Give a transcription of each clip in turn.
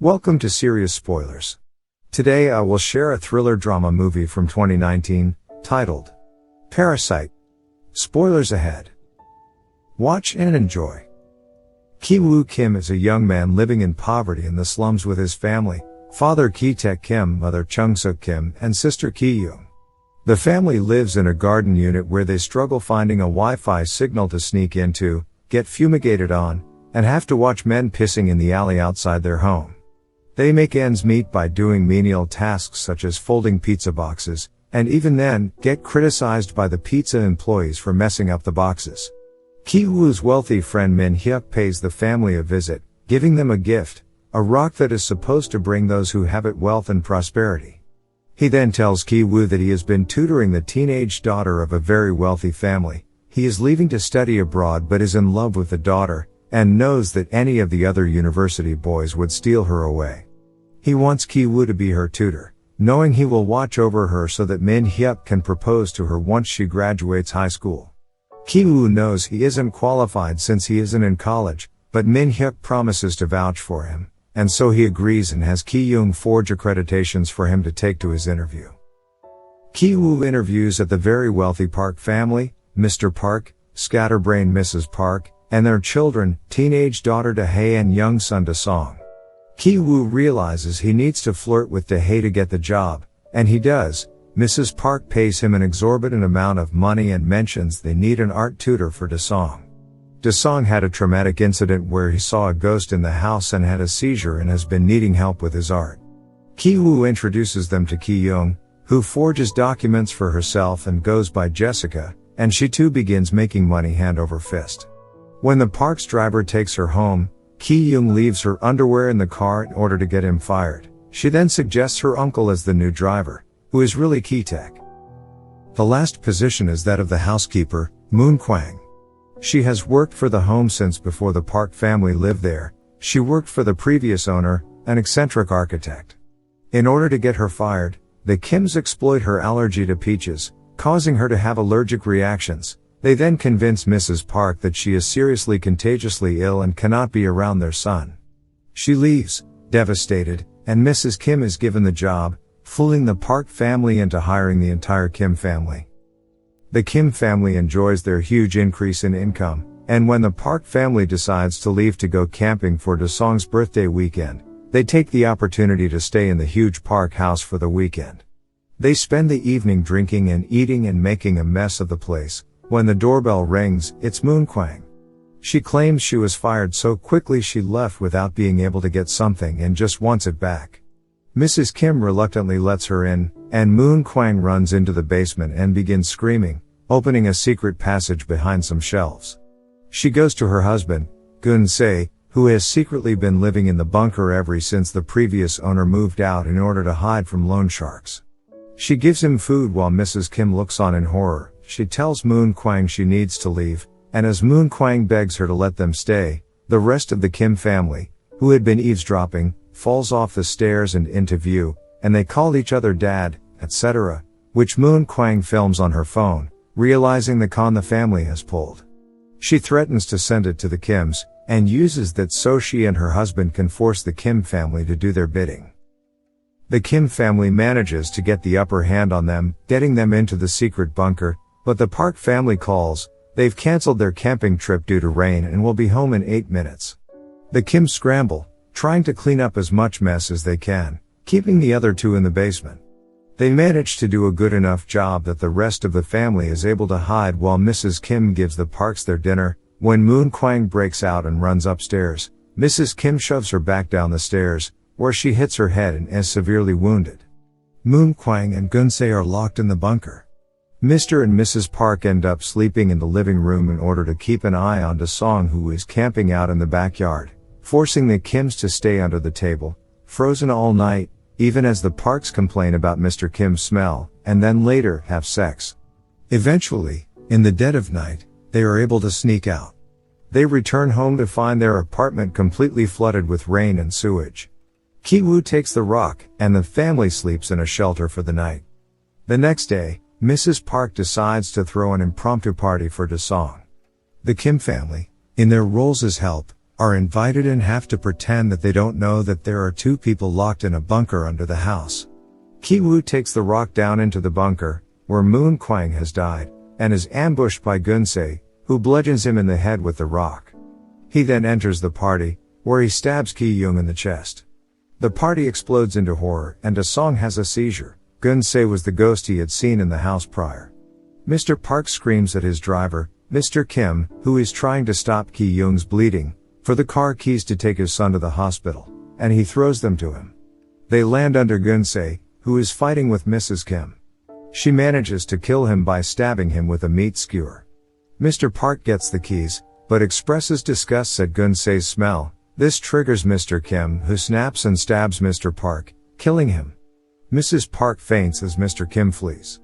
Welcome to Serious Spoilers. Today I will share a thriller drama movie from 2019, titled Parasite. Spoilers ahead. Watch and enjoy. Ki-woo Kim is a young man living in poverty in the slums with his family, father Ki-taek Kim, mother Chung-suk Kim, and sister Ki-young. The family lives in a garden unit where they struggle finding a Wi-Fi signal to sneak into, get fumigated on, and have to watch men pissing in the alley outside their home. They make ends meet by doing menial tasks such as folding pizza boxes, and even then, get criticized by the pizza employees for messing up the boxes. Ki-woo's wealthy friend Min Hyuk pays the family a visit, giving them a gift, a rock that is supposed to bring those who have it wealth and prosperity. He then tells Ki-woo that he has been tutoring the teenage daughter of a very wealthy family. He is leaving to study abroad but is in love with the daughter, and knows that any of the other university boys would steal her away. He wants Ki-woo to be her tutor, knowing he will watch over her so that Min Hyuk can propose to her once she graduates high school. Ki-woo knows he isn't qualified since he isn't in college, but Min Hyuk promises to vouch for him, and so he agrees and has Ki-young forge accreditations for him to take to his interview. Ki-woo interviews at the very wealthy Park family, Mr. Park, scatterbrain Mrs. Park, and their children, teenage daughter Dae and young son Da-song. Ki-woo realizes he needs to flirt with Dae to get the job, and he does. Mrs. Park pays him an exorbitant amount of money and mentions they need an art tutor for Da-song. Da-song had a traumatic incident where he saw a ghost in the house and had a seizure and has been needing help with his art. Ki-woo introduces them to Ki-young, who forges documents for herself and goes by Jessica, and she too begins making money hand over fist. When the Park's driver takes her home, Ki-young leaves her underwear in the car in order to get him fired. She then suggests her uncle as the new driver, who is really Ki-taek. The last position is that of the housekeeper, Moon Kwang. She has worked for the home since before the Park family lived there. She worked for the previous owner, an eccentric architect. In order to get her fired, the Kims exploit her allergy to peaches, causing her to have allergic reactions. They then convince Mrs. Park that she is seriously contagiously ill and cannot be around their son. She leaves, devastated, and Mrs. Kim is given the job, fooling the Park family into hiring the entire Kim family. The Kim family enjoys their huge increase in income, and when the Park family decides to leave to go camping for Da-song's birthday weekend, they take the opportunity to stay in the huge Park house for the weekend. They spend the evening drinking and eating and making a mess of the place. When the doorbell rings, it's Moon Kwang. She claims she was fired so quickly she left without being able to get something and just wants it back. Mrs. Kim reluctantly lets her in, and Moon Kwang runs into the basement and begins screaming, opening a secret passage behind some shelves. She goes to her husband, Gun-se, who has secretly been living in the bunker ever since the previous owner moved out in order to hide from loan sharks. She gives him food while Mrs. Kim looks on in horror. She tells Moon Kwang she needs to leave, and as Moon Kwang begs her to let them stay, the rest of the Kim family, who had been eavesdropping, falls off the stairs and into view, and they call each other dad, etc., which Moon Kwang films on her phone, realizing the con the family has pulled. She threatens to send it to the Kims, and uses that so she and her husband can force the Kim family to do their bidding. The Kim family manages to get the upper hand on them, getting them into the secret bunker, but the Park family calls. They've cancelled their camping trip due to rain and will be home in 8 minutes. The Kims scramble, trying to clean up as much mess as they can, keeping the other two in the basement. They manage to do a good enough job that the rest of the family is able to hide while Mrs. Kim gives the Parks their dinner. When Moon Kwang breaks out and runs upstairs, Mrs. Kim shoves her back down the stairs, where she hits her head and is severely wounded. Moon Kwang and Gun-se are locked in the bunker. Mr. and Mrs. Park end up sleeping in the living room in order to keep an eye on Da-song, who is camping out in the backyard, forcing the Kims to stay under the table, frozen all night, even as the Parks complain about Mr. Kim's smell, and then later have sex. Eventually, in the dead of night, they are able to sneak out. They return home to find their apartment completely flooded with rain and sewage. Ki-woo takes the rock, and the family sleeps in a shelter for the night. The next day, Mrs. Park decides to throw an impromptu party for Da-song. The Kim family, in their roles as help, are invited and have to pretend that they don't know that there are two people locked in a bunker under the house. Ki-woo takes the rock down into the bunker, where Moon Kwang has died, and is ambushed by Gun-se, who bludgeons him in the head with the rock. He then enters the party, where he stabs Ki-young in the chest. The party explodes into horror, and Ah-song has a seizure. Gun-se was the ghost he had seen in the house prior. Mr. Park screams at his driver, Mr. Kim, who is trying to stop Ki-young's bleeding, for the car keys to take his son to the hospital, and he throws them to him. They land under Gun-se, who is fighting with Mrs. Kim. She manages to kill him by stabbing him with a meat skewer. Mr. Park gets the keys, but expresses disgust at Gun-se's smell. This triggers Mr. Kim, who snaps and stabs Mr. Park, killing him. Mrs. Park faints as Mr. Kim flees.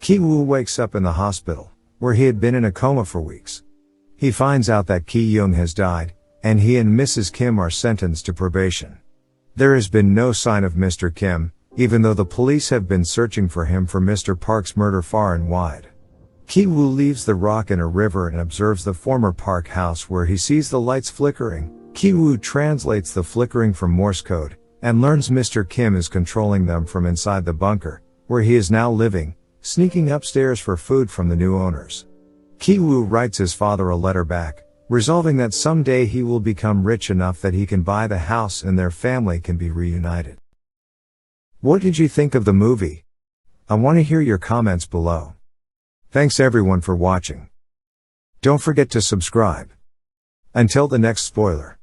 Ki-woo wakes up in the hospital, where he had been in a coma for weeks. He finds out that Ki-young has died, and he and Mrs. Kim are sentenced to probation. There has been no sign of Mr. Kim, even though the police have been searching for him for Mr. Park's murder far and wide. Ki-woo leaves the rock in a river and observes the former Park house where he sees the lights flickering. Ki-woo translates the flickering from Morse code, and learns Mr. Kim is controlling them from inside the bunker, where he is now living, sneaking upstairs for food from the new owners. Ki-woo writes his father a letter back, resolving that someday he will become rich enough that he can buy the house and their family can be reunited. What did you think of the movie? I want to hear your comments below. Thanks everyone for watching. Don't forget to subscribe. Until the next spoiler.